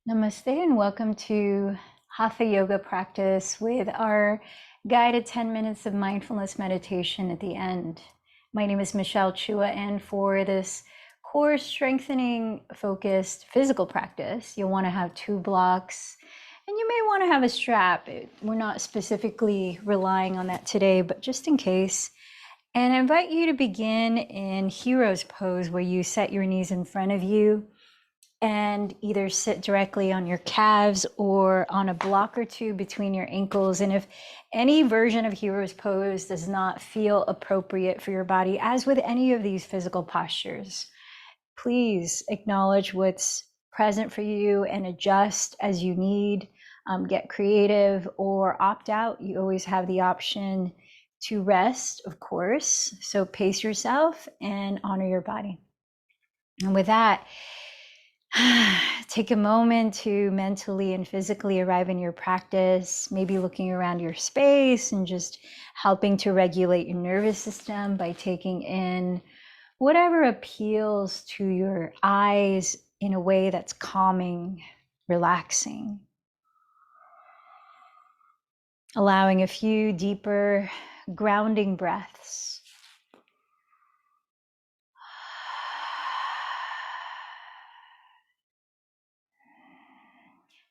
Namaste and welcome to Hatha Yoga practice with our guided 10 minutes of mindfulness meditation at the end. My name is Michelle Chua, and for this core strengthening focused physical practice, you'll want to have 2 blocks and you may want to have a strap. We're not specifically relying on that today, but just in case. And I invite you to begin in Hero's Pose, where you set your knees in front of you and either sit directly on your calves or on a block or two between your ankles. And if any version of Hero's Pose does not feel appropriate for your body, as with any of these physical postures, please acknowledge what's present for you and adjust as you need. Get creative or opt out. You always have the option to rest, of course. So pace yourself and honor your body. And with that, take a moment to mentally and physically arrive in your practice, maybe looking around your space and just helping to regulate your nervous system by taking in whatever appeals to your eyes in a way that's calming, relaxing. Allowing a few deeper grounding breaths.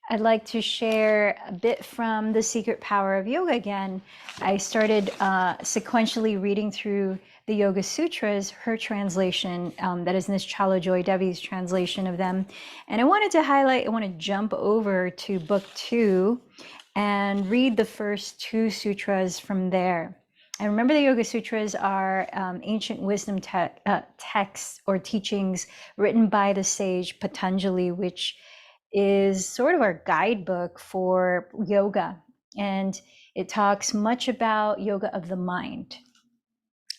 I'd like to share a bit from The Secret Power of Yoga again. I started sequentially reading through the Yoga Sutras, her translation, that is Nischala Joy Devi's translation of them. And I want to jump over to book 2 and read the first 2 sutras from there. And remember, the Yoga Sutras are ancient wisdom texts or teachings written by the sage Patanjali, which is sort of our guidebook for yoga. And it talks much about yoga of the mind.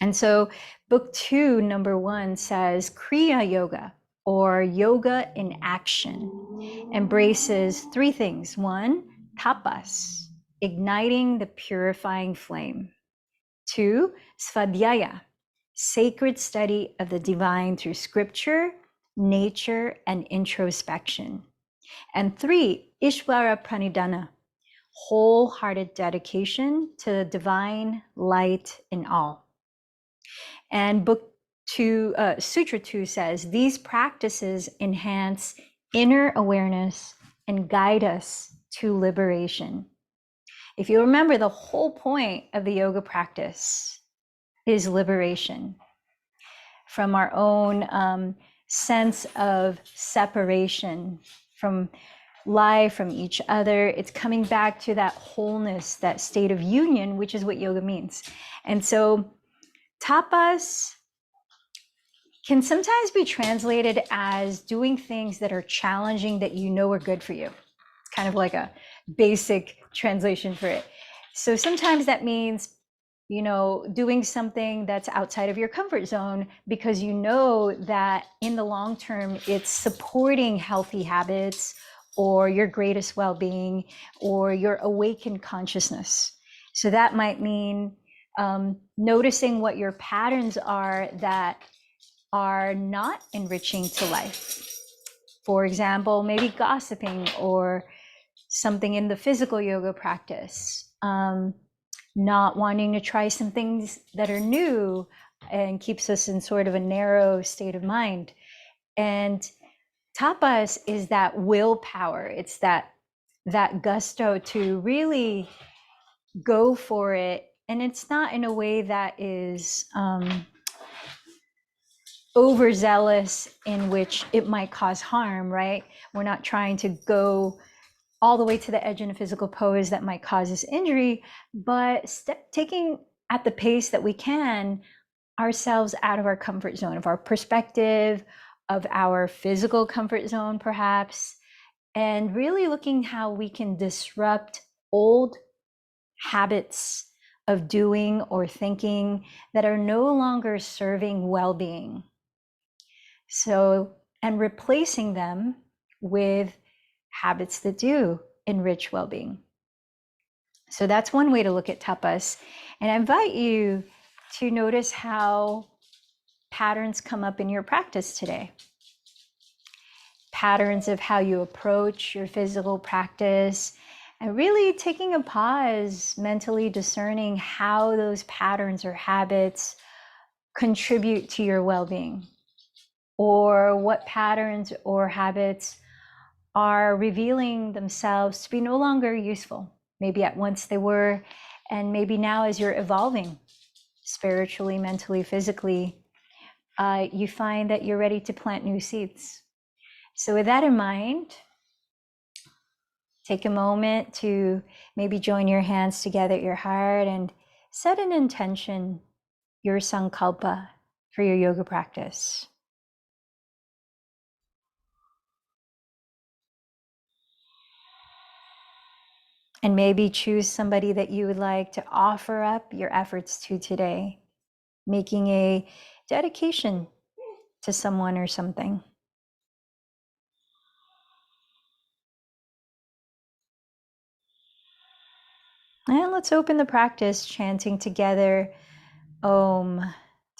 And so book 2, number 1 says Kriya Yoga, or yoga in action, embraces 3 things. 1, tapas, igniting the purifying flame. 2, svadhyaya, sacred study of the divine through scripture, nature, and introspection. And 3, Ishvara Pranidhana, wholehearted dedication to the divine light in all. And book 2, Sutra 2 says, these practices enhance inner awareness and guide us to liberation. If you remember, the whole point of the yoga practice is liberation from our own sense of separation from life, from each other. It's coming back to that wholeness, that state of union, which is what yoga means. And so tapas can sometimes be translated as doing things that are challenging that you know are good for you. It's kind of like a basic translation for it. So sometimes that means, doing something that's outside of your comfort zone because you know that in the long term, it's supporting healthy habits or your greatest well-being or your awakened consciousness. So that might mean noticing what your patterns are that are not enriching to life. For example, maybe gossiping or something in the physical yoga practice. Not wanting to try some things that are new and keeps us in sort of a narrow state of mind. And tapas is that willpower. It's that gusto to really go for it. And it's not in a way that is overzealous in which it might cause harm, right? We're not trying to go all the way to the edge in a physical pose that might cause us injury, but taking at the pace that we can ourselves out of our comfort zone, of our perspective, of our physical comfort zone, perhaps, and really looking how we can disrupt old habits of doing or thinking that are no longer serving well-being. So, and replacing them with habits that do enrich well-being. So that's one way to look at tapas. And I invite you to notice how patterns come up in your practice today. patterns of how you approach your physical practice, and really taking a pause, mentally discerning how those patterns or habits contribute to your well-being, or what patterns or habits are revealing themselves to be no longer useful. Maybe at once they were, and maybe now as you're evolving spiritually, mentally, physically, you find that you're ready to plant new seeds. So with that in mind, take a moment to maybe join your hands together at your heart and set an intention, your sankalpa, for your yoga practice. And maybe choose somebody that you would like to offer up your efforts to today, making a dedication to someone or something. And let's open the practice chanting together Om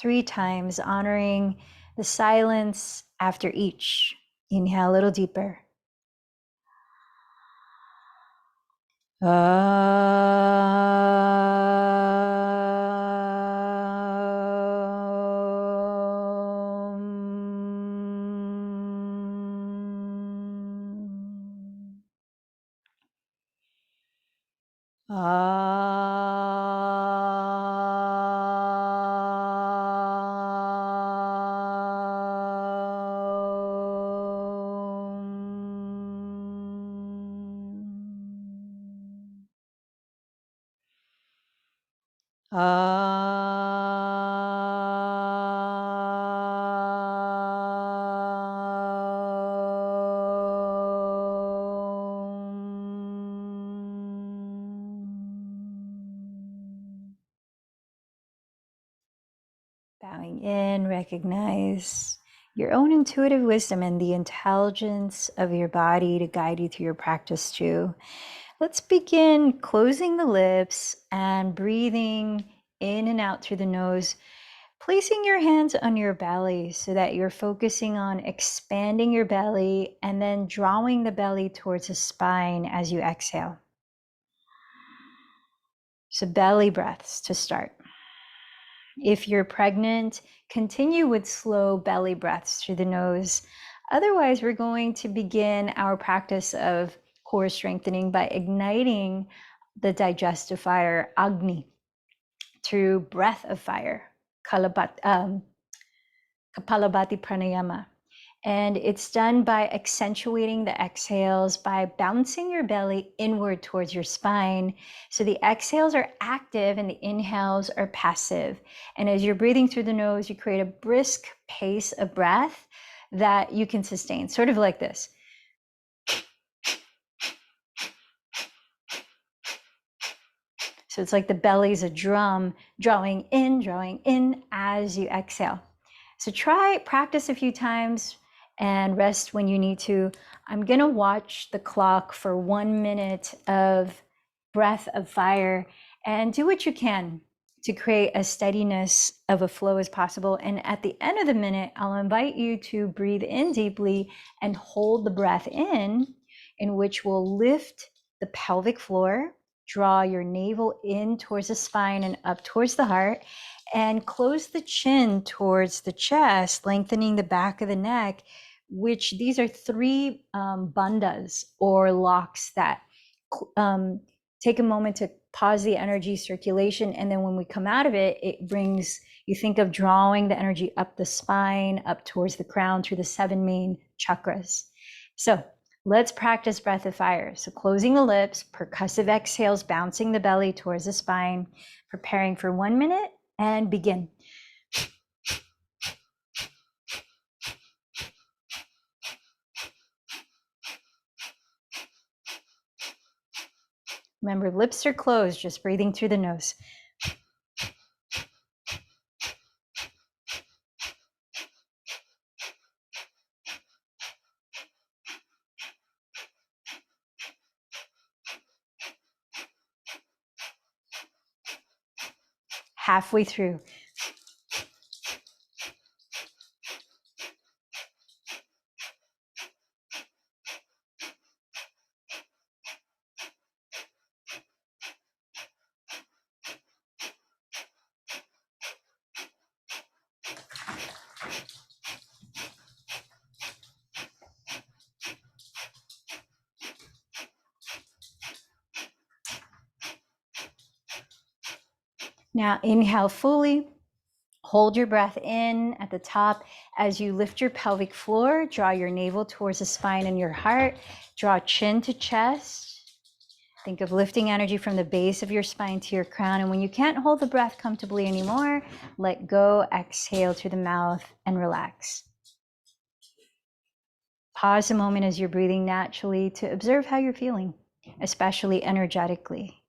3 times, honoring the silence after each. Inhale a little deeper. Bowing in, recognize your own intuitive wisdom and the intelligence of your body to guide you through your practice too. Let's begin closing the lips and breathing in and out through the nose, placing your hands on your belly so that you're focusing on expanding your belly and then drawing the belly towards the spine as you exhale. So belly breaths to start. If you're pregnant, continue with slow belly breaths through the nose. Otherwise, we're going to begin our practice of core strengthening by igniting the digestive fire, Agni, through breath of fire, Kapalabhati Pranayama. And it's done by accentuating the exhales by bouncing your belly inward towards your spine. So the exhales are active and the inhales are passive. And as you're breathing through the nose, you create a brisk pace of breath that you can sustain, sort of like this. So it's like the belly's a drum, drawing in as you exhale. So practice a few times and rest when you need to. I'm gonna watch the clock for 1 minute of breath of fire and do what you can to create a steadiness of a flow as possible. And at the end of the minute, I'll invite you to breathe in deeply and hold the breath in which will lift the pelvic floor, draw your navel in towards the spine and up towards the heart, and close the chin towards the chest, lengthening the back of the neck, which these are 3 bandhas or locks that take a moment to pause the energy circulation. And then when we come out of it, it brings, you think of drawing the energy up the spine, up towards the crown through the 7 main chakras. So let's practice breath of fire. So closing the lips, percussive exhales, bouncing the belly towards the spine, preparing for 1 minute, and begin. Remember, lips are closed, just breathing through the nose. Halfway through. Now inhale fully. Hold your breath in at the top. As you lift your pelvic floor, draw your navel towards the spine and your heart. Draw chin to chest. Think of lifting energy from the base of your spine to your crown. And when you can't hold the breath comfortably anymore, let go, exhale through the mouth and relax. Pause a moment as you're breathing naturally to observe how you're feeling, especially energetically.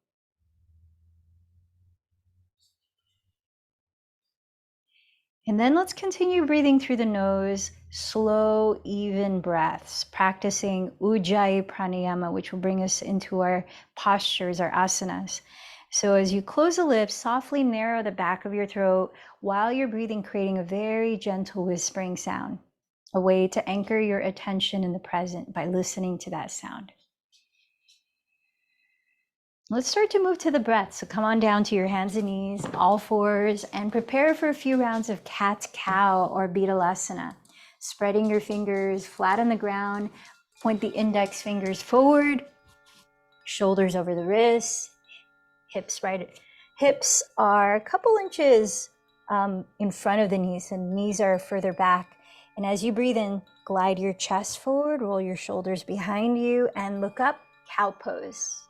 And then let's continue breathing through the nose, slow, even breaths, practicing Ujjayi Pranayama, which will bring us into our postures, our asanas. So as you close the lips, softly narrow the back of your throat while you're breathing, creating a very gentle whispering sound, a way to anchor your attention in the present by listening to that sound. Let's start to move to the breath. So come on down to your hands and knees, all fours, and prepare for a few rounds of cat-cow or Betalasana. Spreading your fingers flat on the ground, point the index fingers forward, shoulders over the wrists, hips right. Hips are a couple inches in front of the knees, and knees are further back. And as you breathe in, glide your chest forward, roll your shoulders behind you, and look up, cow pose.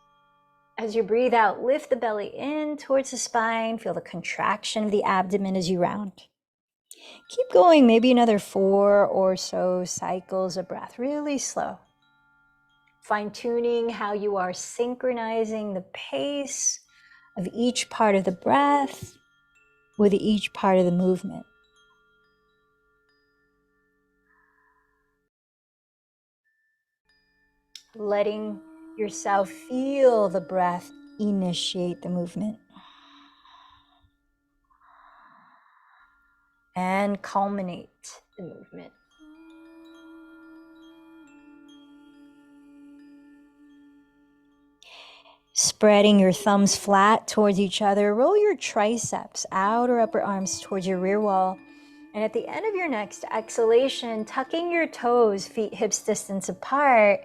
As you breathe out, lift the belly in towards the spine. Feel the contraction of the abdomen as you round. Keep going, maybe another 4 or so cycles of breath, really slow. Fine-tuning how you are synchronizing the pace of each part of the breath with each part of the movement. Letting yourself feel the breath initiate the movement. And culminate the movement. Spreading your thumbs flat towards each other, roll your triceps, outer upper arms towards your rear wall. And at the end of your next exhalation, tucking your toes, feet hips distance apart,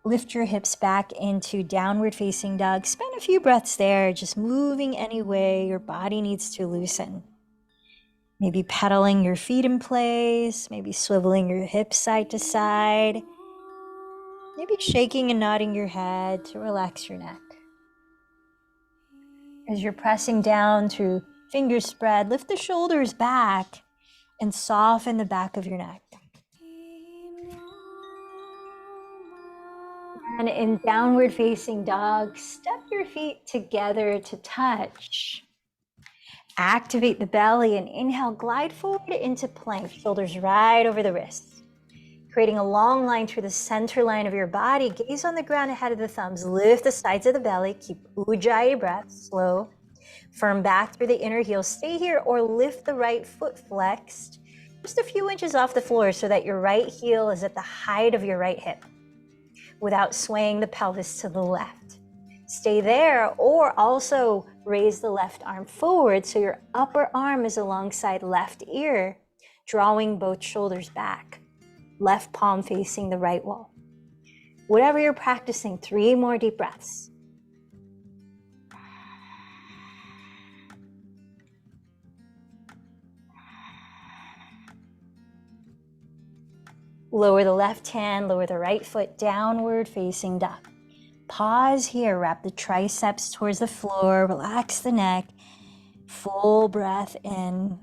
lift your hips back into downward facing dog. Spend a few breaths there, just moving any way your body needs to loosen. Maybe pedaling your feet in place, maybe swiveling your hips side to side, maybe shaking and nodding your head to relax your neck. As you're pressing down through fingers spread, lift the shoulders back and soften the back of your neck. And in downward facing dog, step your feet together to touch. Activate the belly and inhale, glide forward into plank, shoulders right over the wrists. Creating a long line through the center line of your body, gaze on the ground ahead of the thumbs, lift the sides of the belly, keep Ujjayi breath, slow, firm back through the inner heel, stay here or lift the right foot flexed, just a few inches off the floor so that your right heel is at the height of your right hip without swaying the pelvis to the left. Stay there or also raise the left arm forward so your upper arm is alongside left ear, drawing both shoulders back. Left palm facing the right wall. Whatever you're practicing, 3 more deep breaths. Lower the left hand, lower the right foot, downward facing dog. Pause here, wrap the triceps towards the floor, relax the neck, full breath in,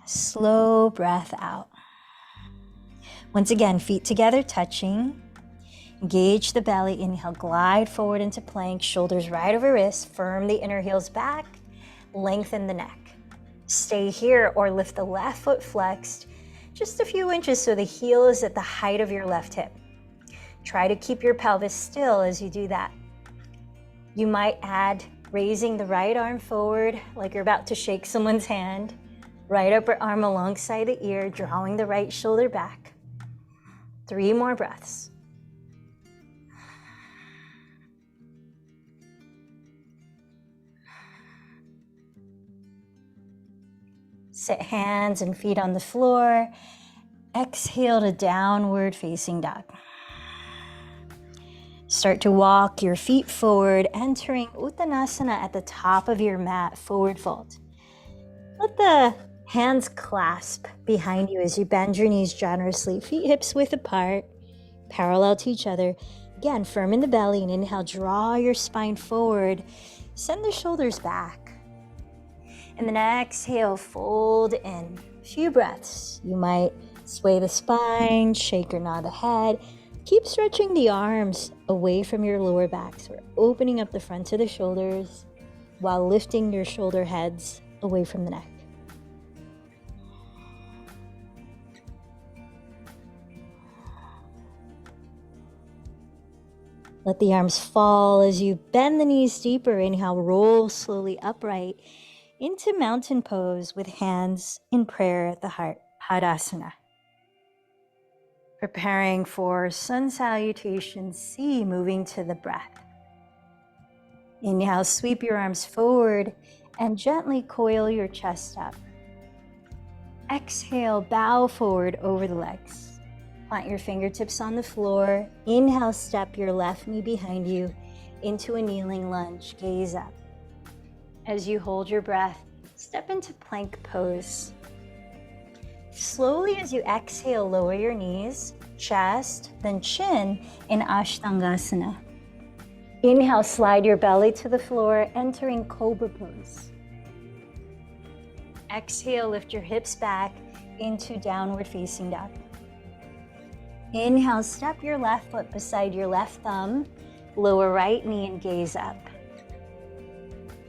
slow breath out. Once again, feet together touching. Engage the belly, inhale, glide forward into plank, shoulders right over wrists, firm the inner heels back, lengthen the neck. Stay here or lift the left foot flexed, just a few inches so the heel is at the height of your left hip. Try to keep your pelvis still as you do that. You might add raising the right arm forward like you're about to shake someone's hand, right upper arm alongside the ear, drawing the right shoulder back. 3 more breaths. Sit hands and feet on the floor. Exhale to downward facing dog. Start to walk your feet forward, entering Uttanasana at the top of your mat, forward fold. Let the hands clasp behind you as you bend your knees generously, feet hips width apart, parallel to each other. Again, firm in the belly, and inhale, draw your spine forward, send the shoulders back. And then exhale, fold in. A few breaths. You might sway the spine, shake or nod the head. Keep stretching the arms away from your lower back. So we're opening up the front of the shoulders while lifting your shoulder heads away from the neck. Let the arms fall as you bend the knees deeper. Inhale, roll slowly upright into mountain pose with hands in prayer at the heart, Hadasana. Preparing for sun salutation, C, moving to the breath. Inhale, sweep your arms forward and gently coil your chest up. Exhale, bow forward over the legs. Plant your fingertips on the floor. Inhale, step your left knee behind you into a kneeling lunge. Gaze up. As you hold your breath, step into plank pose. Slowly as you exhale, lower your knees, chest, then chin in Ashtangasana. Inhale, slide your belly to the floor, entering Cobra pose. Exhale, lift your hips back into downward facing dog. Inhale, step your left foot beside your left thumb, lower right knee and gaze up.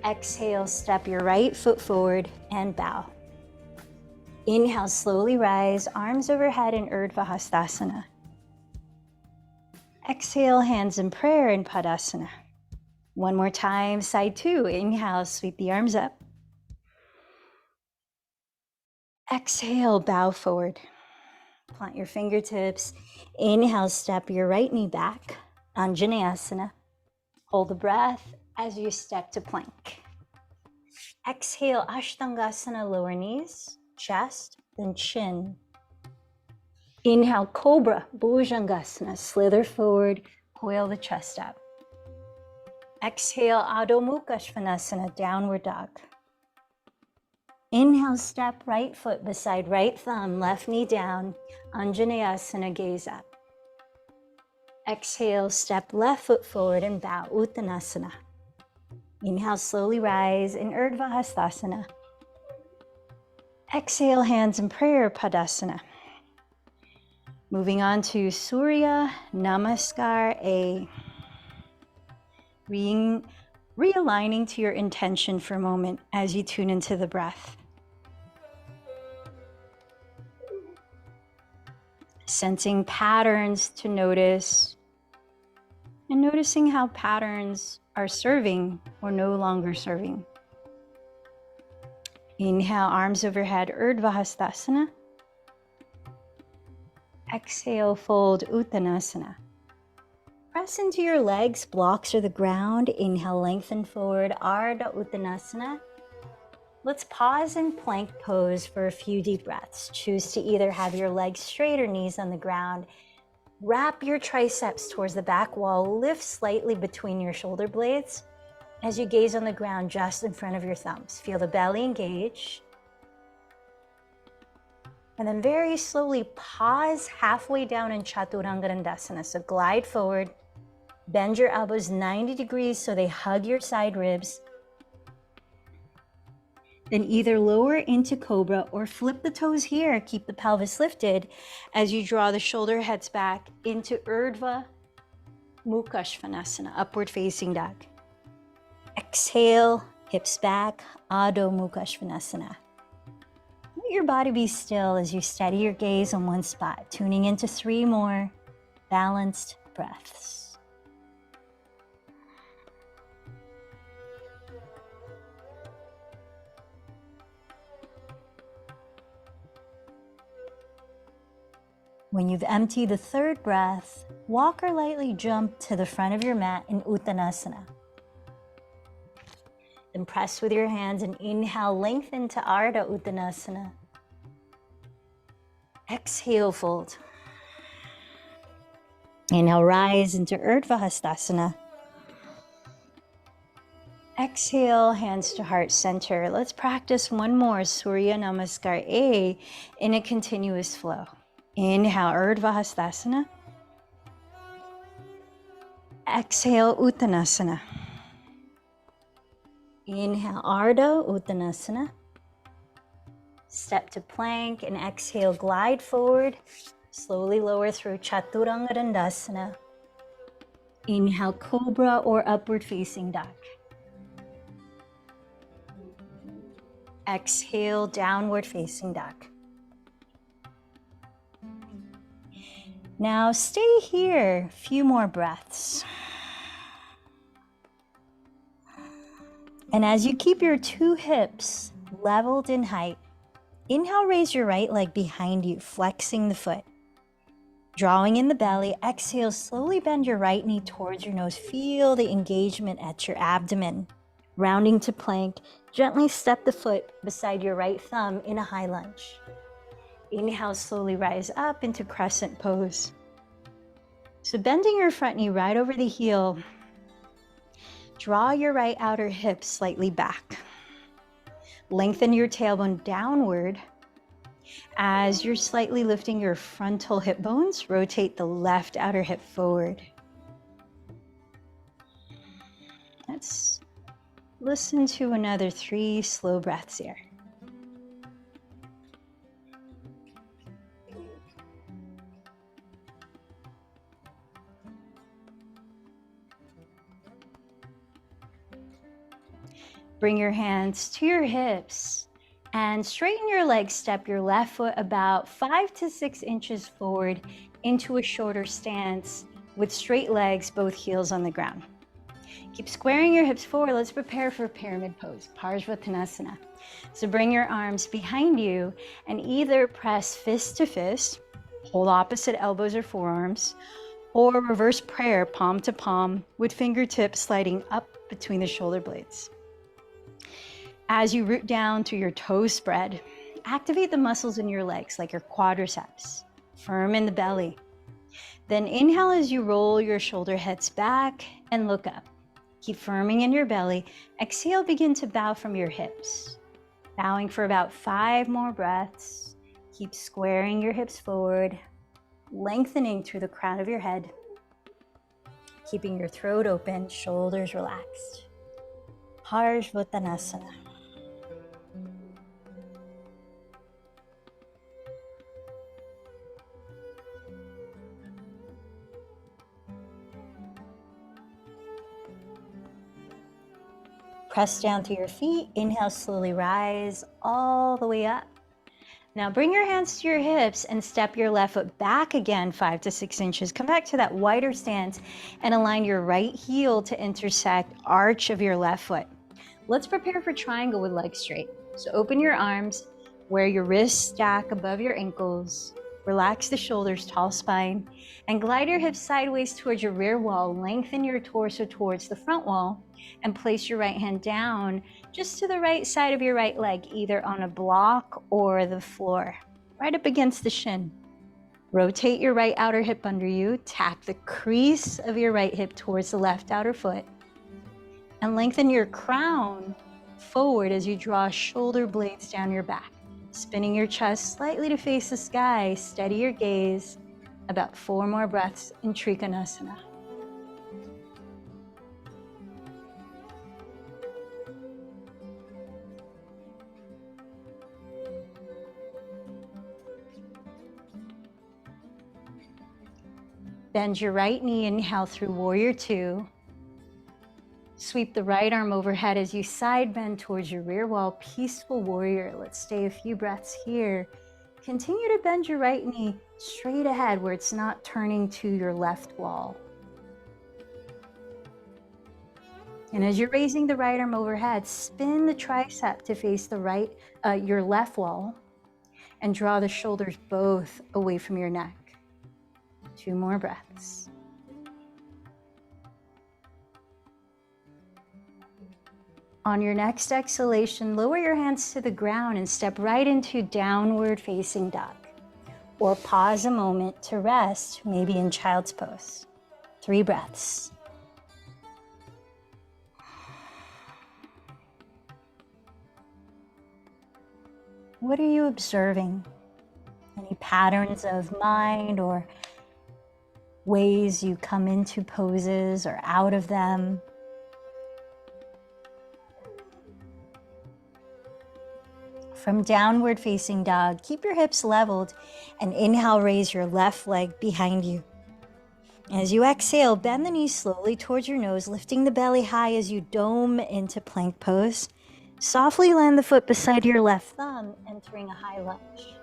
Exhale, step your right foot forward and bow. Inhale, slowly rise, arms overhead in Urdhva Hastasana. Exhale, hands in prayer in Padasana. One more time, side two. Inhale, sweep the arms up. Exhale, bow forward. Plant your fingertips. Inhale, step your right knee back, Anjaneyasana. Hold the breath as you step to plank. Exhale, Ashtangasana, lower knees, chest, then chin. Inhale, Cobra, Bhujangasana, slither forward, coil the chest up. Exhale, Adho Mukha Svanasana, downward dog. Inhale, step right foot beside right thumb, left knee down, Anjaneyasana, gaze up. Exhale, step left foot forward and bow, Uttanasana. Inhale, slowly rise in Urdhva Hastasana. Exhale, hands in prayer, Padasana. Moving on to Surya Namaskar A. Realigning to your intention for a moment as you tune into the breath. Sensing patterns to notice, and noticing how patterns are serving or no longer serving. Inhale, arms overhead, Urdhva Hastasana. Exhale, fold, Uttanasana. Press into your legs, blocks or the ground. Inhale, lengthen forward, Ardha Uttanasana. Let's pause in plank pose for a few deep breaths. Choose to either have your legs straight or knees on the ground. Wrap your triceps towards the back wall. Lift slightly between your shoulder blades as you gaze on the ground just in front of your thumbs. Feel the belly engage. And then very slowly pause halfway down in Chaturanga Dandasana. So glide forward, bend your elbows 90 degrees so they hug your side ribs. Then either lower into Cobra or flip the toes here. Keep the pelvis lifted as you draw the shoulder heads back into Urdhva Mukha Svanasana, upward facing dog. Exhale, hips back, Adho Mukha Svanasana. Let your body be still as you steady your gaze on one spot, tuning into 3 more balanced breaths. When you've emptied the 3rd breath, walk or lightly jump to the front of your mat in Uttanasana. Then press with your hands and inhale, lengthen to Ardha Uttanasana. Exhale, fold. Inhale, rise into Urdhva Hastasana. Exhale, hands to heart center. Let's practice one more Surya Namaskar A in a continuous flow. Inhale, Urdhva Hastasana. Exhale, Uttanasana. Inhale, Ardha Uttanasana. Step to plank and exhale, glide forward. Slowly lower through Chaturanga Dandasana. Inhale, Cobra or upward facing dog. Exhale, downward facing dog. Now stay here, a few more breaths. And as you keep your two hips leveled in height, inhale, raise your right leg behind you, flexing the foot. Drawing in the belly, exhale, slowly bend your right knee towards your nose. Feel the engagement at your abdomen. Rounding to plank, gently step the foot beside your right thumb in a high lunge. Inhale, slowly rise up into crescent pose. So bending your front knee right over the heel, draw your right outer hip slightly back. Lengthen your tailbone downward. As you're slightly lifting your frontal hip bones, rotate the left outer hip forward. Let's listen to another 3 slow breaths here. Bring your hands to your hips and straighten your legs. Step your left foot about 5 to 6 inches forward into a shorter stance with straight legs, both heels on the ground. Keep squaring your hips forward. Let's prepare for pyramid pose, Parsvattanasana. So bring your arms behind you and either press fist to fist, hold opposite elbows or forearms, or reverse prayer, palm to palm, with fingertips sliding up between the shoulder blades. As you root down to your toe spread, activate the muscles in your legs like your quadriceps, firm in the belly. Then inhale as you roll your shoulder heads back and look up. Keep firming in your belly. Exhale, begin to bow from your hips. Bowing for about 5 more breaths. Keep squaring your hips forward, lengthening through the crown of your head. Keeping your throat open, shoulders relaxed. Parsvattanasana. Press down to your feet. Inhale, slowly rise all the way up. Now bring your hands to your hips and step your left foot back again 5 to 6 inches. Come back to that wider stance and align your right heel to intersect arch of your left foot. Let's prepare for triangle with legs straight. So open your arms, where your wrists stack above your ankles. Relax the shoulders, tall spine, and glide your hips sideways towards your rear wall. Lengthen your torso towards the front wall and place your right hand down just to the right side of your right leg, either on a block or the floor, right up against the shin. Rotate your right outer hip under you. Tap the crease of your right hip towards the left outer foot. And lengthen your crown forward as you draw shoulder blades down your back. Spinning your chest slightly to face the sky. Steady your gaze. About 4 more breaths in Trikonasana. Bend your right knee, inhale through Warrior Two. Sweep the right arm overhead as you side bend towards your rear wall, Peaceful Warrior. Let's stay a few breaths here. Continue to bend your right knee straight ahead where it's not turning to your left wall. And as you're raising the right arm overhead, spin the tricep to face the right, your left wall, and draw the shoulders both away from your neck. 2 more breaths. On your next exhalation, lower your hands to the ground and step right into downward facing dog. or pause a moment to rest, maybe in child's pose. 3 breaths. What are you observing? Any patterns of mind or ways you come into poses or out of them? From downward facing dog, keep your hips leveled and inhale, raise your left leg behind you. As you exhale, bend the knees slowly towards your nose, lifting the belly high as you dome into plank pose. Softly land the foot beside your left thumb, entering a high lunge.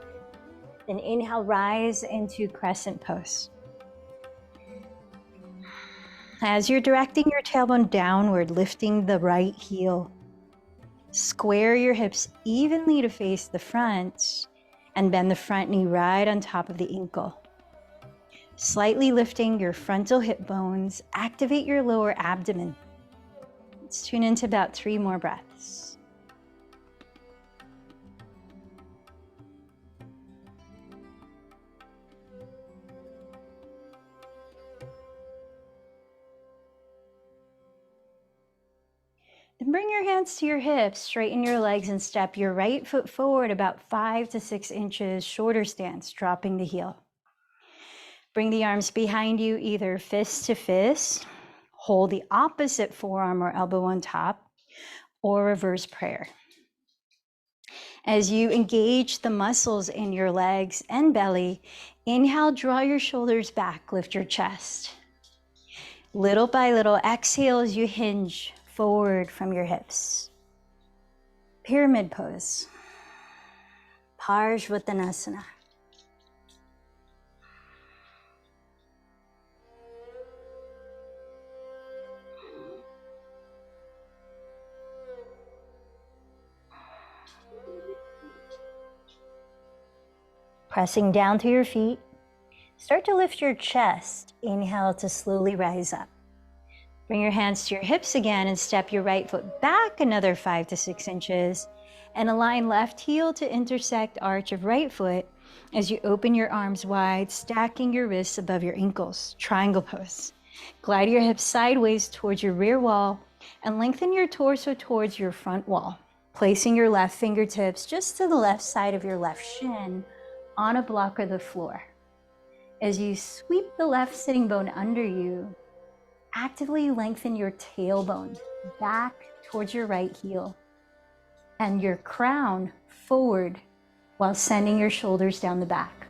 Then inhale, rise into crescent pose. As you're directing your tailbone downward, lifting the right heel, square your hips evenly to face the front and bend the front knee right on top of the ankle. Slightly lifting your frontal hip bones, activate your lower abdomen. Let's tune into about 3 more breaths. Then bring your hands to your hips, straighten your legs and step your right foot forward about 5 to 6 inches, shoulder stance, dropping the heel. Bring the arms behind you, either fist to fist, hold the opposite forearm or elbow on top, or reverse prayer. As you engage the muscles in your legs and belly, inhale, draw your shoulders back, lift your chest. Little by little, exhale as you hinge forward from your hips. Pyramid pose. Parsvottanasana. Pressing down to your feet, start to lift your chest. Inhale to slowly rise up. Bring your hands to your hips again and step your right foot back another 5 to 6 inches and align left heel to intersect arch of right foot as you open your arms wide, stacking your wrists above your ankles. Triangle pose. Glide your hips sideways towards your rear wall and lengthen your torso towards your front wall, placing your left fingertips just to the left side of your left shin on a block of the floor. As you sweep the left sitting bone under you, actively lengthen your tailbone back towards your right heel and your crown forward while sending your shoulders down the back.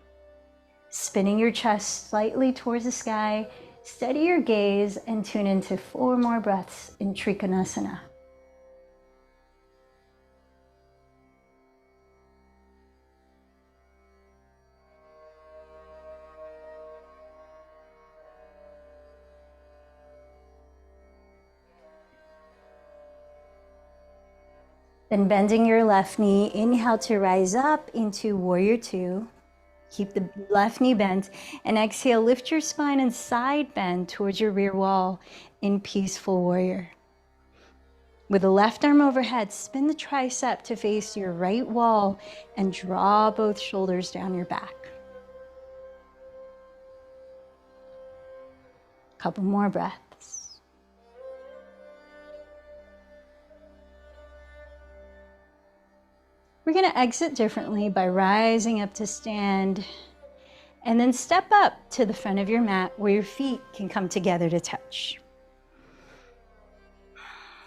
Spinning your chest slightly towards the sky, steady your gaze and tune into 4 more breaths in Trikonasana. Then bending your left knee, inhale to rise up into Warrior 2. Keep the left knee bent and exhale, lift your spine and side bend towards your rear wall in Peaceful Warrior. With the left arm overhead, spin the tricep to face your right wall and draw both shoulders down your back. Couple more breaths. We're going to exit differently by rising up to stand and then step up to the front of your mat where your feet can come together to touch.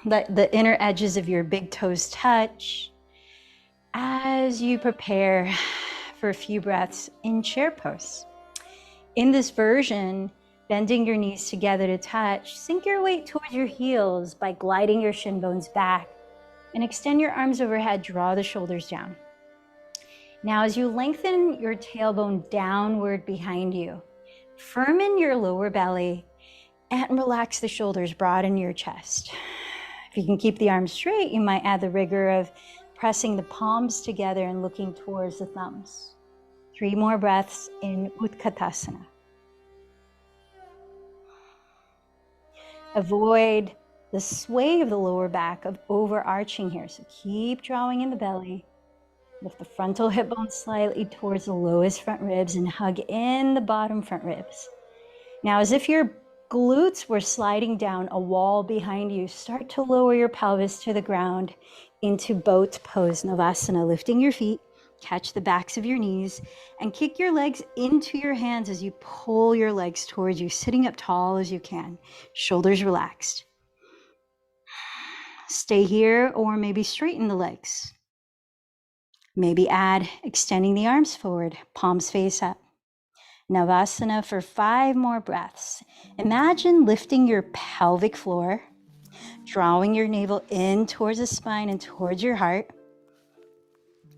Let the inner edges of your big toes touch as you prepare for a few breaths in chair pose. In this version, bending your knees together to touch, sink your weight towards your heels by gliding your shin bones back and extend your arms overhead, draw the shoulders down. Now, as you lengthen your tailbone downward behind you, firmen your lower belly and relax the shoulders, broaden your chest. If you can keep the arms straight, you might add the rigor of pressing the palms together and looking towards the thumbs. 3 more breaths in Utkatasana. Avoid the sway of the lower back of overarching here. So keep drawing in the belly. Lift the frontal hip bone slightly towards the lowest front ribs and hug in the bottom front ribs. Now, as if your glutes were sliding down a wall behind you, start to lower your pelvis to the ground into boat pose, Navasana, lifting your feet, catch the backs of your knees, and kick your legs into your hands as you pull your legs towards you, sitting up tall as you can, shoulders relaxed. Stay here or maybe straighten the legs. Maybe add extending the arms forward, palms face up. Navasana for 5 more breaths. Imagine lifting your pelvic floor, drawing your navel in towards the spine and towards your heart,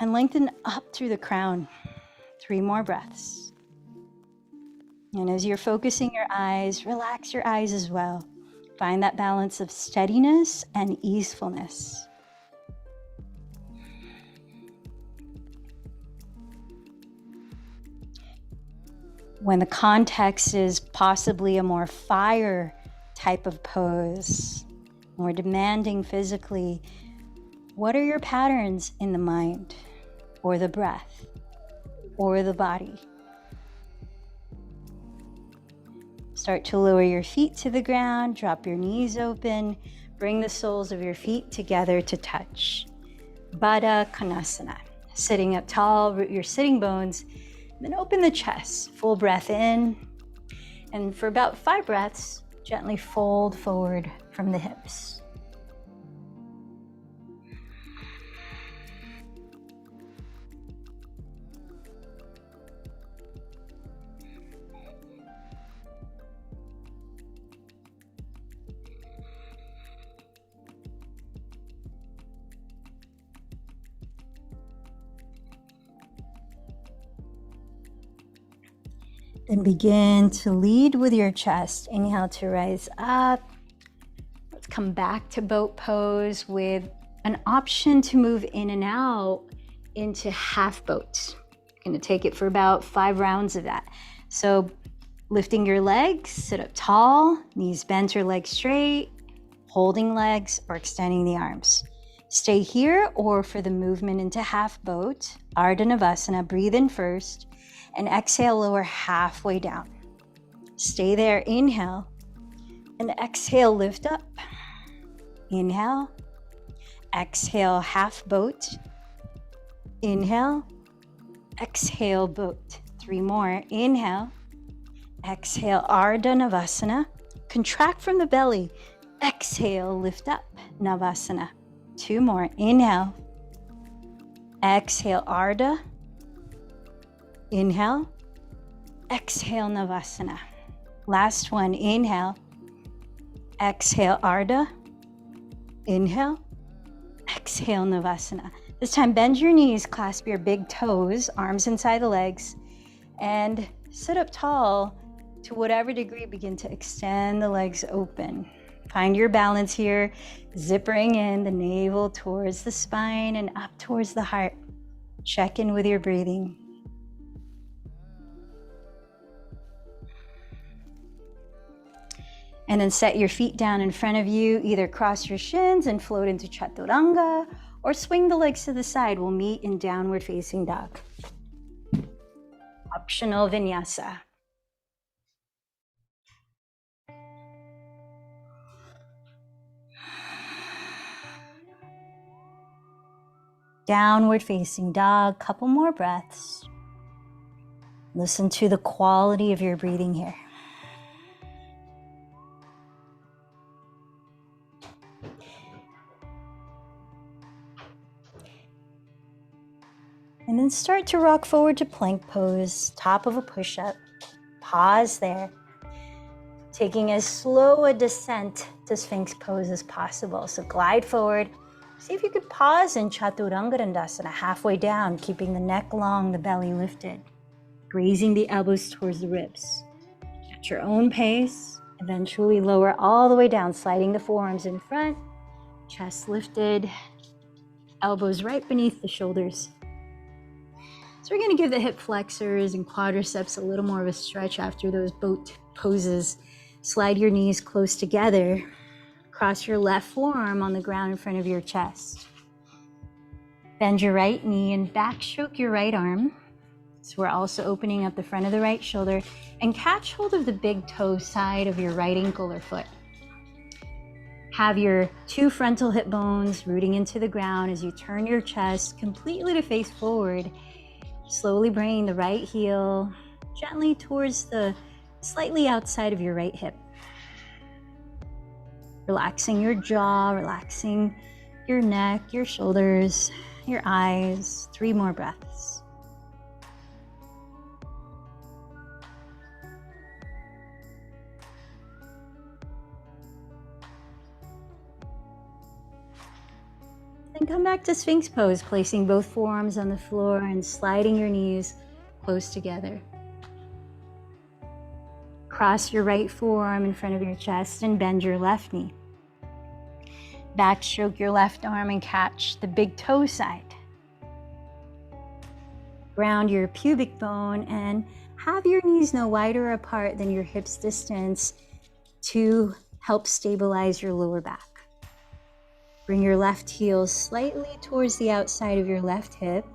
and lengthen up through the crown. 3 more breaths. And as you're focusing your eyes, relax your eyes as well. Find that balance of steadiness and easefulness. When the context is possibly a more fire type of pose, more demanding physically, what are your patterns in the mind or the breath or the body? Start to lower your feet to the ground, drop your knees open, bring the soles of your feet together to touch. Baddha Konasana. Sitting up tall, root your sitting bones, then open the chest, full breath in, and for about 5 breaths, gently fold forward from the hips. Then begin to lead with your chest. Inhale to rise up. Let's come back to boat pose with an option to move in and out into half boat. I'm going to take it for about 5 rounds of that. So lifting your legs, sit up tall, knees bent or legs straight, holding legs or extending the arms. Stay here, or for the movement into half boat, Ardha Navasana, breathe in first and exhale, lower halfway down. Stay there, inhale, and exhale, lift up. Inhale, exhale, half boat. Inhale, exhale, boat. 3 more, inhale, exhale, Ardha Navasana. Contract from the belly, exhale, lift up, Navasana. 2 more, inhale, exhale, Ardha. Inhale, exhale, Navasana. Last one, inhale, exhale, Ardha. Inhale, exhale, Navasana. This time, bend your knees, clasp your big toes, arms inside the legs, and sit up tall. To whatever degree, begin to extend the legs open. Find your balance here, zippering in the navel towards the spine and up towards the heart. Check in with your breathing. And then set your feet down in front of you. Either cross your shins and float into Chaturanga, or swing the legs to the side. We'll meet in downward facing dog. Optional vinyasa. Downward facing dog, couple more breaths. Listen to the quality of your breathing here. And then start to rock forward to plank pose, top of a push-up. Pause there. Taking as slow a descent to Sphinx pose as possible. So glide forward. See if you could pause in Chaturanga Dandasana, halfway down, keeping the neck long, the belly lifted. Grazing the elbows towards the ribs. At your own pace, eventually lower all the way down, sliding the forearms in front, chest lifted, elbows right beneath the shoulders. So we're going to give the hip flexors and quadriceps a little more of a stretch after those boat poses. Slide your knees close together. Cross your left forearm on the ground in front of your chest. Bend your right knee and backstroke your right arm. So we're also opening up the front of the right shoulder, and catch hold of the big toe side of your right ankle or foot. Have your 2 frontal hip bones rooting into the ground as you turn your chest completely to face forward, slowly bringing the right heel gently towards the slightly outside of your right hip. Relaxing your jaw, relaxing your neck, your shoulders, your eyes. 3 more breaths. Then come back to Sphinx pose, placing both forearms on the floor and sliding your knees close together. Cross your right forearm in front of your chest and bend your left knee. Backstroke your left arm and catch the big toe side. Ground your pubic bone and have your knees no wider apart than your hips distance to help stabilize your lower back. Bring your left heel slightly towards the outside of your left hip.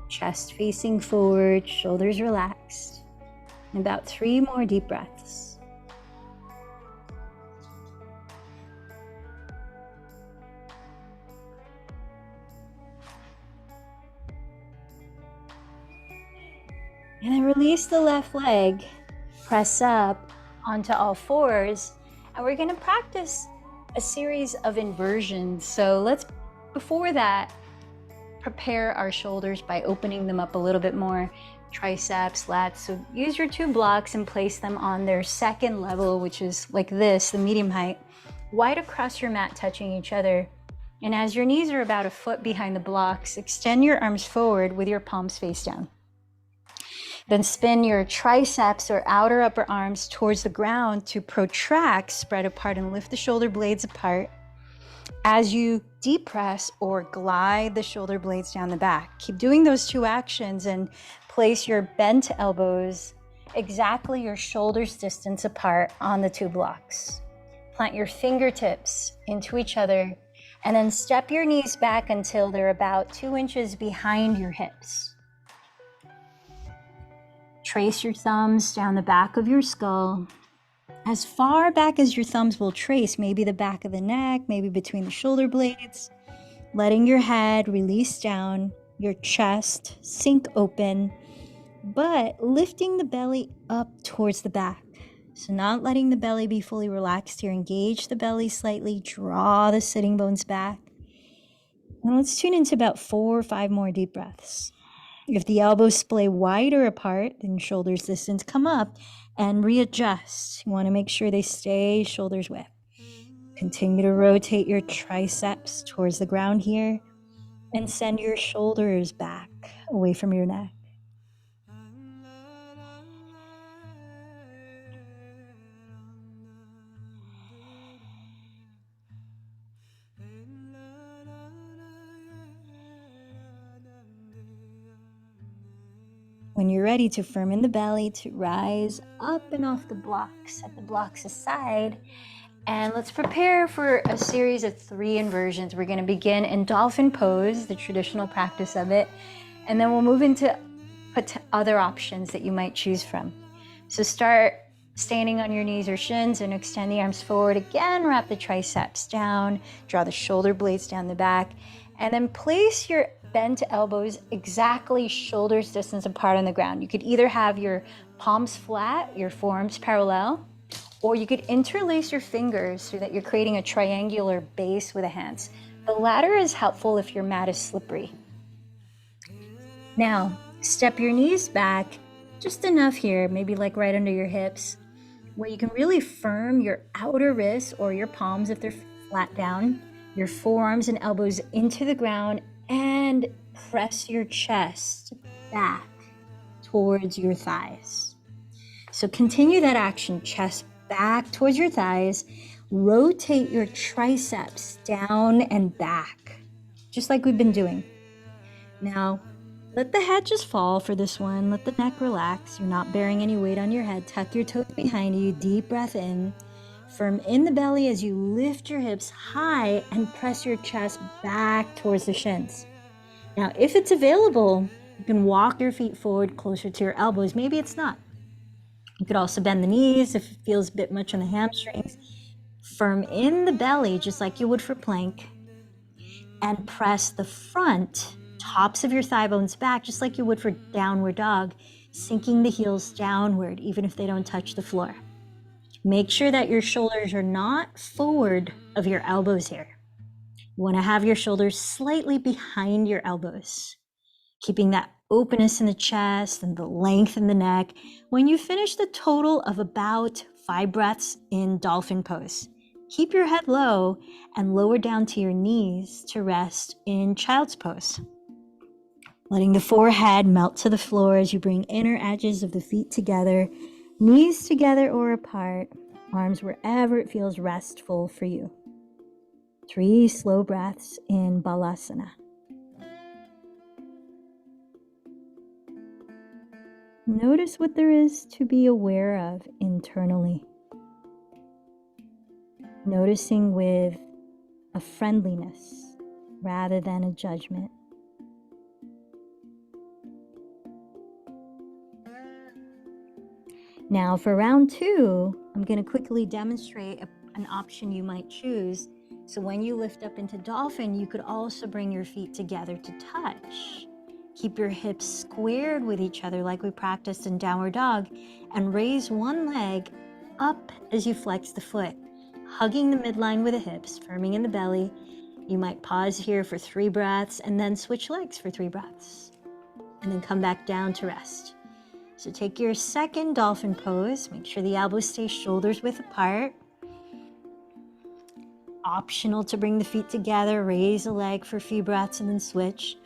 Chest facing forward, shoulders relaxed. And about 3 more deep breaths. And then release the left leg, press up onto all fours, and we're gonna practice a series of inversions. So let's, before that, prepare our shoulders by opening them up a little bit more. Triceps, lats. So use your 2 blocks and place them on their second level, which is like this, the medium height, wide across your mat, touching each other. And as your knees are about a foot behind the blocks, extend your arms forward with your palms face down. Then spin your triceps or outer upper arms towards the ground to protract, spread apart, and lift the shoulder blades apart as you depress or glide the shoulder blades down the back. Keep doing those 2 actions and place your bent elbows exactly your shoulders distance apart on the 2 blocks. Plant your fingertips into each other and then step your knees back until they're about 2 inches behind your hips. Trace your thumbs down the back of your skull, as far back as your thumbs will trace, maybe the back of the neck, maybe between the shoulder blades, letting your head release down, your chest sink open, but lifting the belly up towards the back. So not letting the belly be fully relaxed here. Engage the belly slightly, draw the sitting bones back. And let's tune into about 4 or 5 more deep breaths. If the elbows splay wider apart than shoulders distance, come up and readjust. You want to make sure they stay shoulders width. Continue to rotate your triceps towards the ground here and send your shoulders back away from your neck. When you're ready to firm the belly, to rise up and off the blocks, set the blocks aside, and let's prepare for a series of 3 inversions. We're going to begin in dolphin pose, the traditional practice of it, and then we'll move into other options that you might choose from. So start standing on your knees or shins and extend the arms forward. Again, wrap the triceps down, draw the shoulder blades down the back, and then place your bent elbows exactly shoulders distance apart on the ground. You could either have your palms flat, your forearms parallel, or you could interlace your fingers so that you're creating a triangular base with the hands. The latter is helpful if your mat is slippery. Now, step your knees back just enough here, maybe like right under your hips, where you can really firm your outer wrists or your palms if they're flat down, your forearms and elbows into the ground, and press your chest back towards your thighs. So continue that action, chest back towards your thighs. Rotate your triceps down and back, just like we've been doing. Now, let the head just fall for this one. Let the neck relax. You're not bearing any weight on your head. Tuck your toes behind you. Deep breath in. Firm in the belly as you lift your hips high and press your chest back towards the shins. Now, if it's available, you can walk your feet forward closer to your elbows. Maybe it's not. You could also bend the knees if it feels a bit much on the hamstrings. Firm in the belly, just like you would for plank, and press the front tops of your thigh bones back, just like you would for downward dog, sinking the heels downward, even if they don't touch the floor. Make sure that your shoulders are not forward of your elbows here. You want to have your shoulders slightly behind your elbows, keeping that openness in the chest and the length in the neck. When you finish the total of about 5 breaths in dolphin pose, keep your head low and lower down to your knees to rest in child's pose. Letting the forehead melt to the floor as you bring inner edges of the feet together, knees together or apart, arms wherever it feels restful for you. 3 slow breaths in Balasana. Notice what there is to be aware of internally. Noticing with a friendliness rather than a judgment. Now for round 2, I'm going to quickly demonstrate an option you might choose. So when you lift up into dolphin, you could also bring your feet together to touch. Keep your hips squared with each other like we practiced in downward dog, and raise one leg up as you flex the foot, hugging the midline with the hips, firming in the belly. You might pause here for 3 breaths and then switch legs for 3 breaths, and then come back down to rest. So take your second dolphin pose. Make sure the elbows stay shoulders width apart. Optional to bring the feet together, raise a leg for a few breaths and then switch.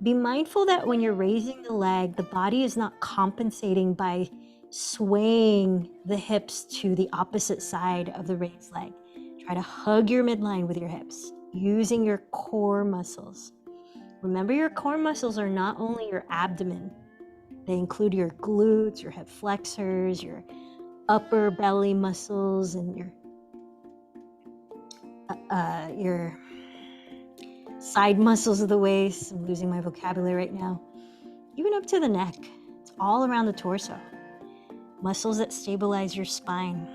Be mindful that when you're raising the leg, the body is not compensating by swaying the hips to the opposite side of the raised leg. Try to hug your midline with your hips, using your core muscles. Remember, your core muscles are not only your abdomen. They include your glutes, your hip flexors, your upper belly muscles, and your side muscles of the waist. I'm losing my vocabulary right now. Even up to the neck. It's all around the torso. Muscles that stabilize your spine.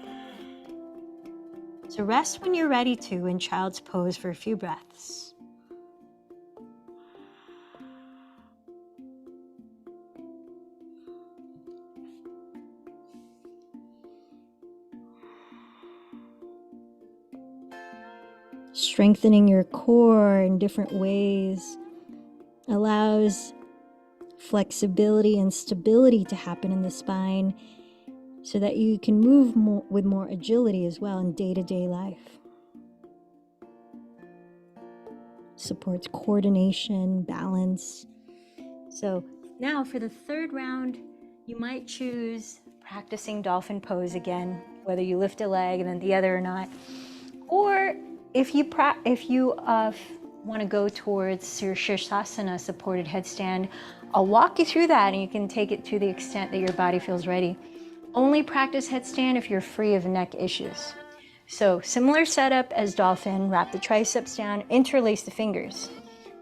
So rest when you're ready to in child's pose for a few breaths. Strengthening your core in different ways allows flexibility and stability to happen in the spine so that you can move with more agility as well in day-to-day life. Supports coordination, balance. So now for the 3rd round, you might choose practicing dolphin pose again, whether you lift a leg and then the other or not. Or if you want to go towards your Sirsasana, supported headstand, I'll walk you through that and you can take it to the extent that your body feels ready. Only practice headstand if you're free of neck issues. So similar setup as dolphin, wrap the triceps down, interlace the fingers.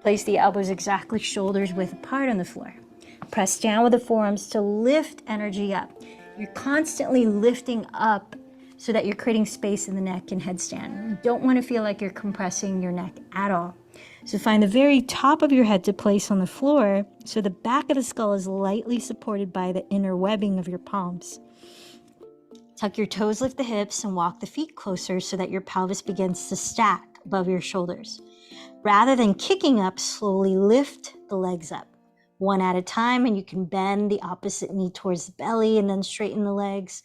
Place the elbows exactly shoulders width apart on the floor. Press down with the forearms to lift energy up. You're constantly lifting up so that you're creating space in the neck in headstand. You don't want to feel like you're compressing your neck at all. So find the very top of your head to place on the floor so the back of the skull is lightly supported by the inner webbing of your palms. Tuck your toes, lift the hips, and walk the feet closer so that your pelvis begins to stack above your shoulders. Rather than kicking up, slowly lift the legs up, one at a time, and you can bend the opposite knee towards the belly and then straighten the legs.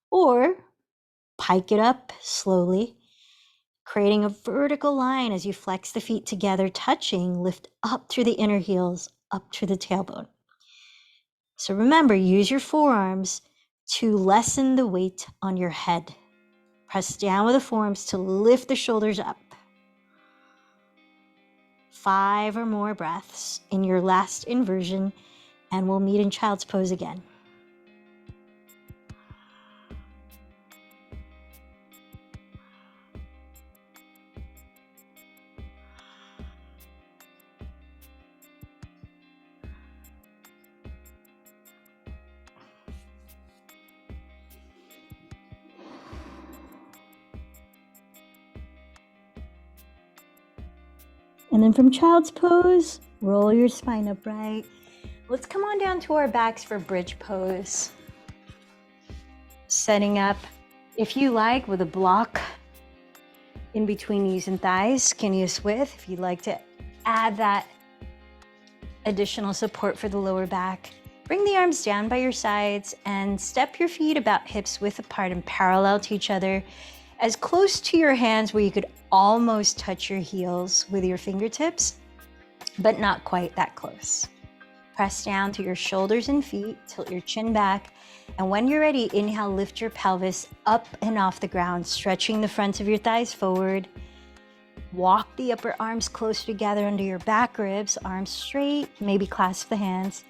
Or pike it up slowly, creating a vertical line as you flex the feet together, touching, lift up through the inner heels, up to the tailbone. So remember, use your forearms to lessen the weight on your head. Press down with the forearms to lift the shoulders up. 5 or more breaths in your last inversion, and we'll meet in child's pose again. And then from child's pose, roll your spine upright. Let's come on down to our backs for bridge pose. Setting up, if you like, with a block in between knees and thighs, skinniest width. If you'd like to add that additional support for the lower back, bring the arms down by your sides and step your feet about hips width apart and parallel to each other, as close to your hands where you could almost touch your heels with your fingertips, but not quite that close. Press down to your shoulders and feet, tilt your chin back, and when you're ready, inhale, lift your pelvis up and off the ground, stretching the fronts of your thighs forward. Walk the upper arms closer together under your back ribs, arms straight, maybe clasp the hands,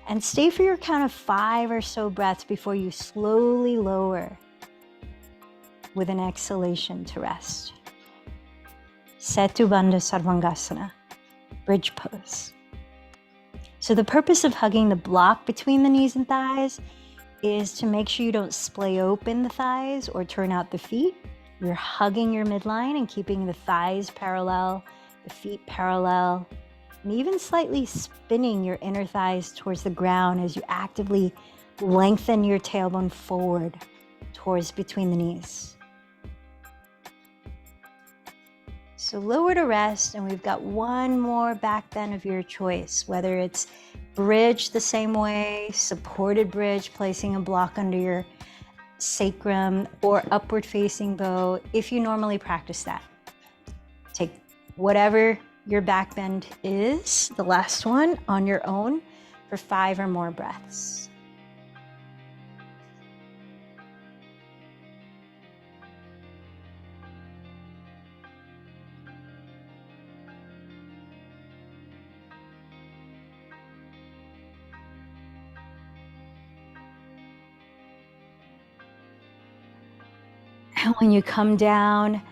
and stay for your count of 5 or so breaths before you slowly lower with an exhalation to rest. Setu Bandha Sarvangasana, bridge pose. So the purpose of hugging the block between the knees and thighs is to make sure you don't splay open the thighs or turn out the feet. You're hugging your midline and keeping the thighs parallel, the feet parallel, and even slightly spinning your inner thighs towards the ground as you actively lengthen your tailbone forward towards between the knees. So lower to rest, and we've got one more back bend of your choice, whether it's bridge the same way, supported bridge, placing a block under your sacrum, or upward facing bow, if you normally practice that. Take whatever your back bend is, the last one, on your own for 5 or more breaths. And when you come down,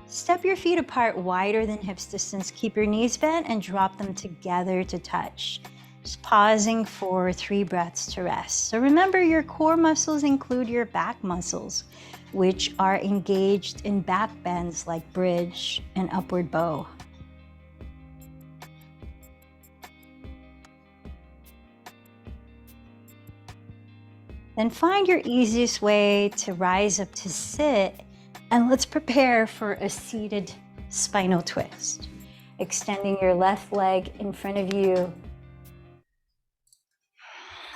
step your feet apart wider than hips distance. Keep your knees bent and drop them together to touch. Just pausing for 3 breaths to rest. So remember, your core muscles include your back muscles, which are engaged in back bends like bridge and upward bow. Then find your easiest way to rise up to sit, and let's prepare for a seated spinal twist. Extending your left leg in front of you.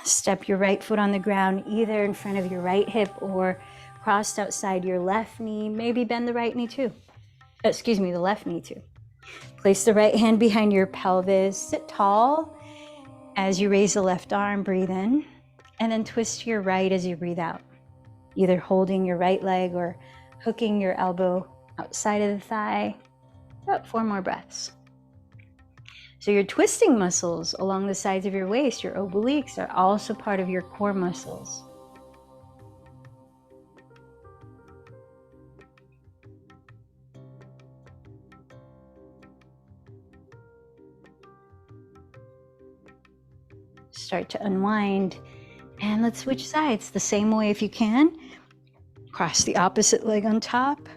Step your right foot on the ground, either in front of your right hip or crossed outside your left knee. Maybe bend the right knee too. The left knee too. Place the right hand behind your pelvis. Sit tall as you raise the left arm, breathe in. And then twist to your right as you breathe out, either holding your right leg or hooking your elbow outside of the thigh. About 4 more breaths. So your twisting muscles along the sides of your waist, your obliques, are also part of your core muscles. Start to unwind. And let's switch sides the same way if you can. Cross the opposite leg on top.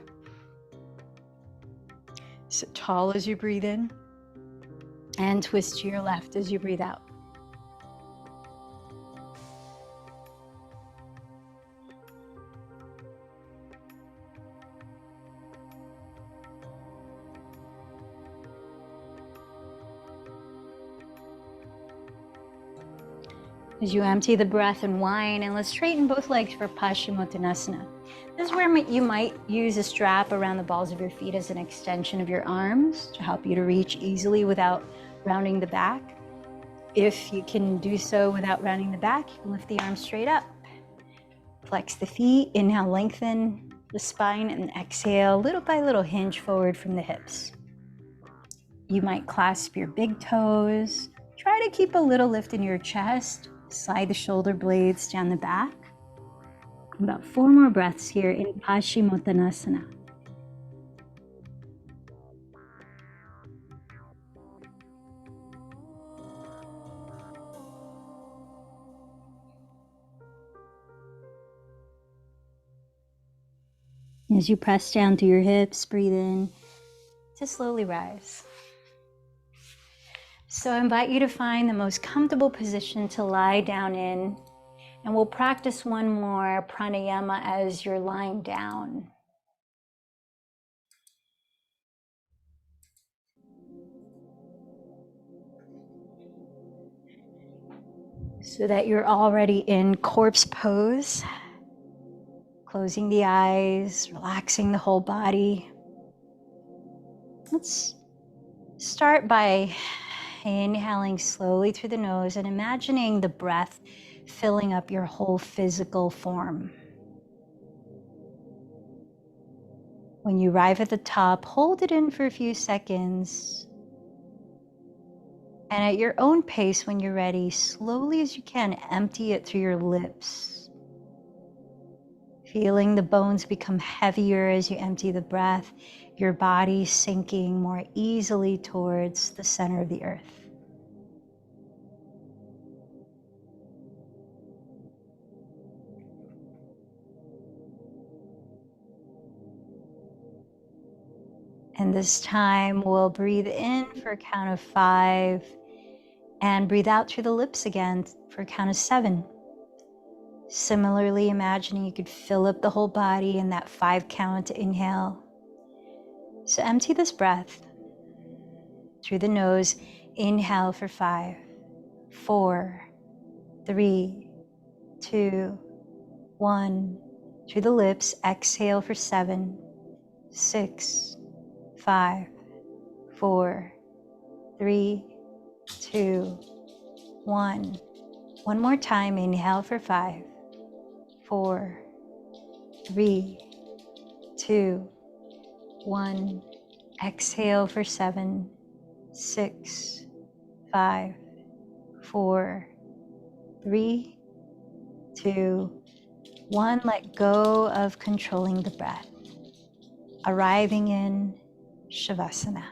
Sit tall as you breathe in. And twist to your left as you breathe out. As you empty the breath and wind, and let's straighten both legs for Paschimottanasana. This is where you might use a strap around the balls of your feet as an extension of your arms to help you to reach easily without rounding the back. If you can do so without rounding the back, you can lift the arms straight up. Flex the feet, inhale, lengthen the spine, and exhale, little by little, hinge forward from the hips. You might clasp your big toes. Try to keep a little lift in your chest. Slide the shoulder blades down the back. About 4 more breaths here in Paschimottanasana. As you press down to your hips, breathe in to slowly rise. So I invite you to find the most comfortable position to lie down in, and we'll practice one more pranayama as you're lying down. So that you're already in corpse pose, closing the eyes, relaxing the whole body. Let's start by inhaling slowly through the nose and imagining the breath filling up your whole physical form. When you arrive at the top, hold it in for a few seconds. And at your own pace, when you're ready, slowly as you can, empty it through your lips. Feeling the bones become heavier as you empty the breath, your body sinking more easily towards the center of the earth. And this time we'll breathe in for a count of 5 and breathe out through the lips again for a count of 7. Similarly, imagining you could fill up the whole body in that 5 count inhale. So empty this breath through the nose. Inhale for 5, 4, 3, 2, 1. Through the lips, exhale for 7, 6, 5, 4, 3, 2, 1. One more time, inhale for 5, 4, 3, 2, 1. Exhale for 7, 6, 5, 4, 3, 2, 1. Let go of controlling the breath. Arriving in Shavasana.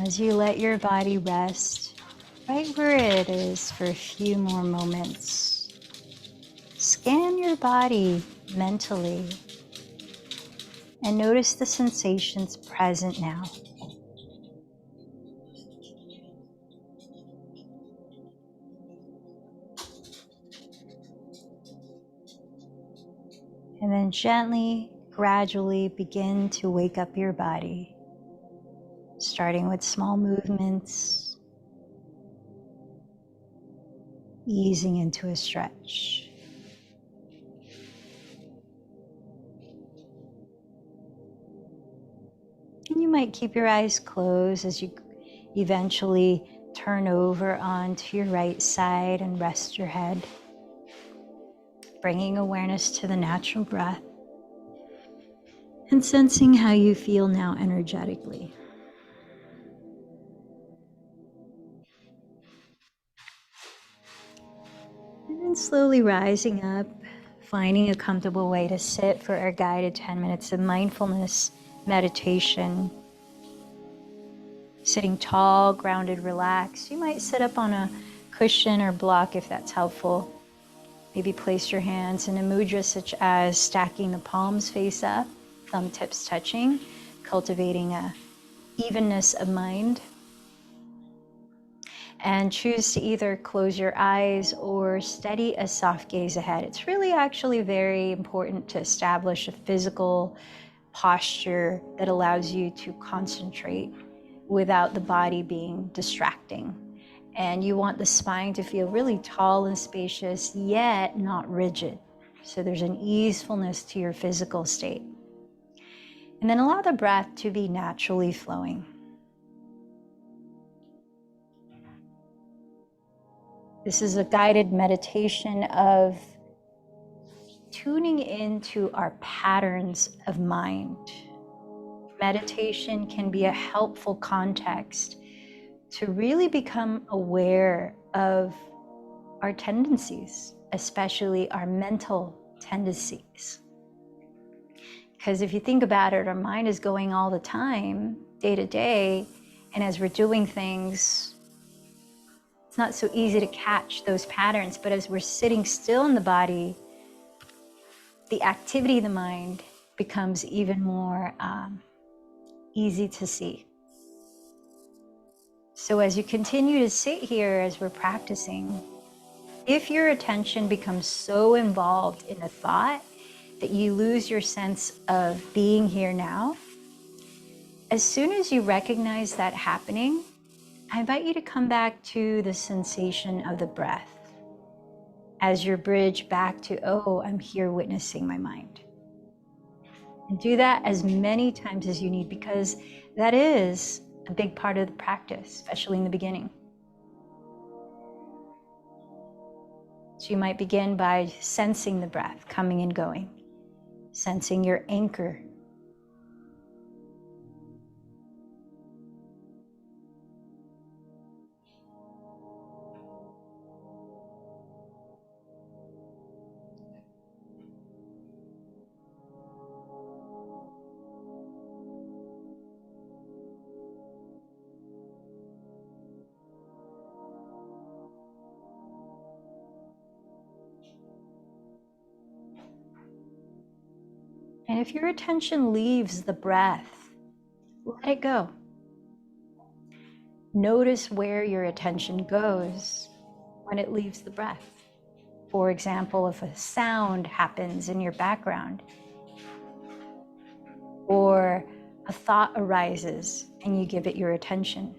As you let your body rest right where it is for a few more moments, scan your body mentally and notice the sensations present now. And then gently, gradually begin to wake up your body, starting with small movements. easing into a stretch. And you might keep your eyes closed as you eventually turn over onto your right side and rest your head, bringing awareness to the natural breath and sensing how you feel now energetically. And then slowly rising up, finding a comfortable way to sit for our guided 10 minutes of mindfulness meditation. Sitting tall, grounded, relaxed. You might sit up on a cushion or block if that's helpful. Maybe place your hands in a mudra such as stacking the palms face up, thumb tips touching, cultivating a evenness of mind. And choose to either close your eyes or steady a soft gaze ahead. It's really actually very important to establish a physical posture that allows you to concentrate without the body being distracting. And you want the spine to feel really tall and spacious, yet not rigid. So there's an easefulness to your physical state. And then allow the breath to be naturally flowing. This is a guided meditation of tuning into our patterns of mind. Meditation can be a helpful context to really become aware of our tendencies, especially our mental tendencies. Because if you think about it, our mind is going all the time, day to day, and as we're doing things, it's not so easy to catch those patterns, but as we're sitting still in the body, the activity of the mind becomes even more easy to see. So as you continue to sit here as we're practicing, if your attention becomes so involved in a thought that you lose your sense of being here now, as soon as you recognize that happening, I invite you to come back to the sensation of the breath as your bridge back to, oh, I'm here witnessing my mind. And do that as many times as you need, because that is a big part of the practice, especially in the beginning. So you might begin by sensing the breath coming and going, sensing your anchor. And if your attention leaves the breath, let it go. Notice where your attention goes when it leaves the breath. For example, if a sound happens in your background, or a thought arises and you give it your attention.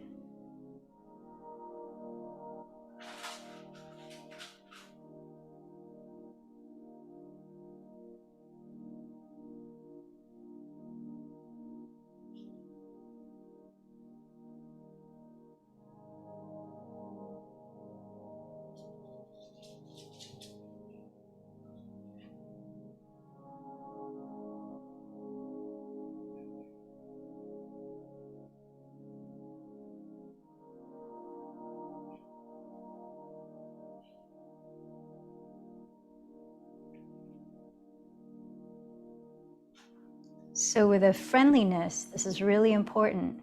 So with a friendliness, this is really important,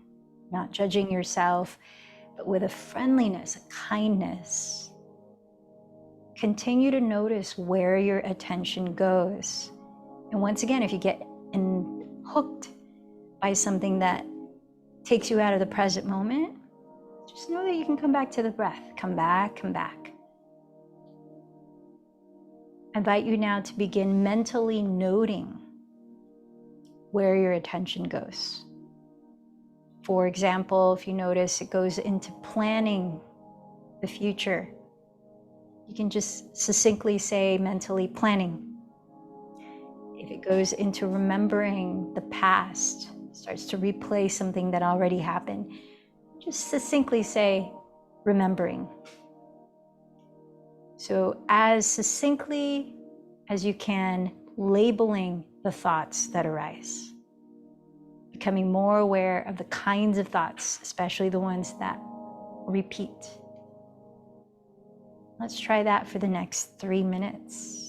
not judging yourself, but with a friendliness, a kindness, continue to notice where your attention goes. And once again, if you get hooked by something that takes you out of the present moment, just know that you can come back to the breath. Come back, come back. I invite you now to begin mentally noting where your attention goes. For example, if you notice it goes into planning the future, you can just succinctly say mentally planning. If it goes into remembering the past, starts to replay something that already happened, just succinctly say remembering. So as succinctly as you can, labeling the thoughts that arise, becoming more aware of the kinds of thoughts, especially the ones that repeat. Let's try that for the next 3 minutes.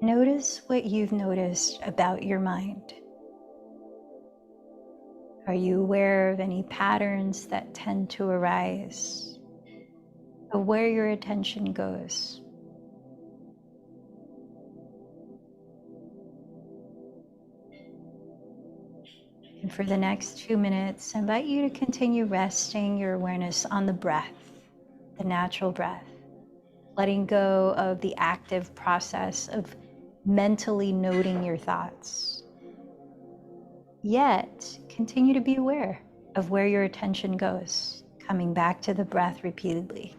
Notice what you've noticed about your mind. Are you aware of any patterns that tend to arise? Of where your attention goes? And for the next 2 minutes, I invite you to continue resting your awareness on the breath, the natural breath, letting go of the active process of mentally noting your thoughts. Yet, continue to be aware of where your attention goes, coming back to the breath repeatedly.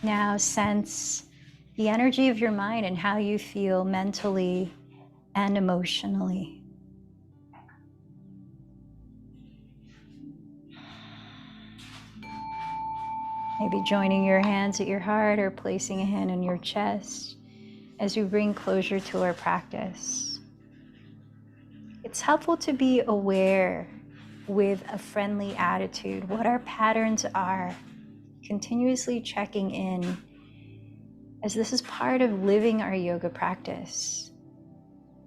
Now sense the energy of your mind and how you feel mentally and emotionally. Maybe joining your hands at your heart or placing a hand on your chest as we bring closure to our practice. It's helpful to be aware with a friendly attitude what our patterns are, continuously checking in, as this is part of living our yoga practice,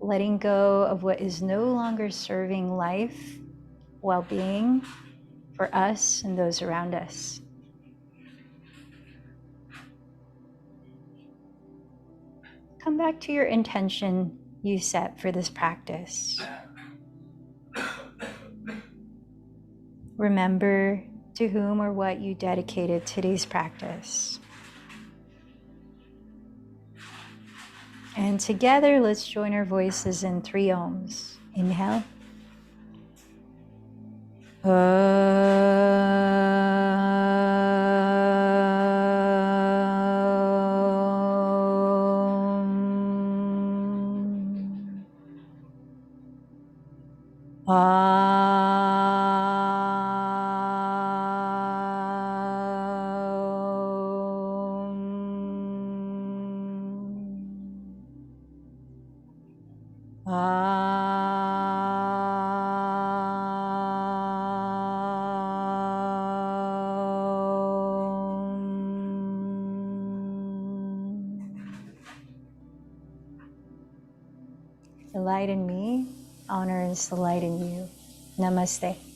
letting go of what is no longer serving life, well-being for us and those around us. Come back to your intention you set for this practice. Remember to whom or what you dedicated today's practice. And together, let's join our voices in 3 ohms. Inhale. The light in me honors the light in you. Namaste.